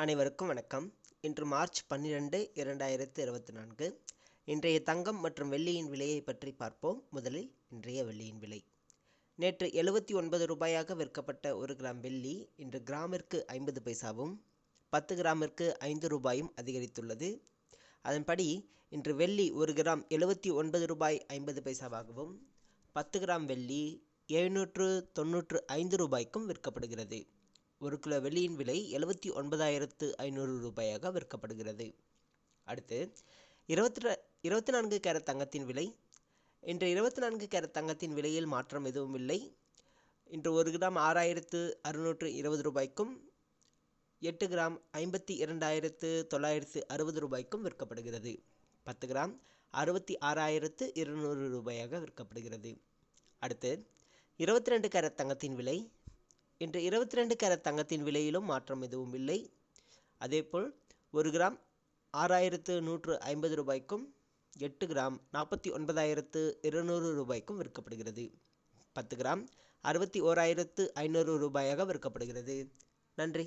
அனைவருக்கும் வணக்கம். இன்று மார்ச் 12, 2024. இன்றைய தங்கம் மற்றும் வெள்ளியின் விலையை பற்றி பார்ப்போம். முதலில் இன்றைய வெள்ளியின் விலை. நேற்று 79 ரூபாயாக விற்கப்பட்ட 1 கிராம் வெள்ளி இன்று கிராமிற்கு 50 பைசாவும் 10 கிராமிற்கு 5 ரூபாயும் அதிகரித்துள்ளது. அதன்படி இன்று வெள்ளி 1 கிராம் 79 ரூபாய் 50 பைசாவாகவும் 10 கிராம் வெள்ளி 795 ரூபாய்க்கும் விற்கப்படுகிறது. 1 கிலோ வெள்ளியின் விலை 79,500 ரூபாயாக விற்கப்படுகிறது. அடுத்து 24 கேரட் தங்கத்தின் விலை. இன்று 24 கேரட் தங்கத்தின் விலையில் மாற்றம் எதுவும் இல்லை. இன்று 1 கிராம் 6,620 ரூபாய்க்கும் 8 கிராம் 52,960 ரூபாய்க்கும் விற்கப்படுகிறது. 10 கிராம் 66,200 ரூபாயாக விற்கப்படுகிறது. அடுத்து 22 கேரட் தங்கத்தின் விலை. இன்று 22 கேரட் தங்கத்தின் விலையிலும் மாற்றம் எதுவும் இல்லை. அதேபோல் 1 கிராம் 6,150 ரூபாய்க்கும் 8 கிராம் 49,200 ரூபாய்க்கும் விற்கப்படுகிறது. 10 கிராம் 61,500 ரூபாயாக விற்கப்படுகிறது. நன்றி.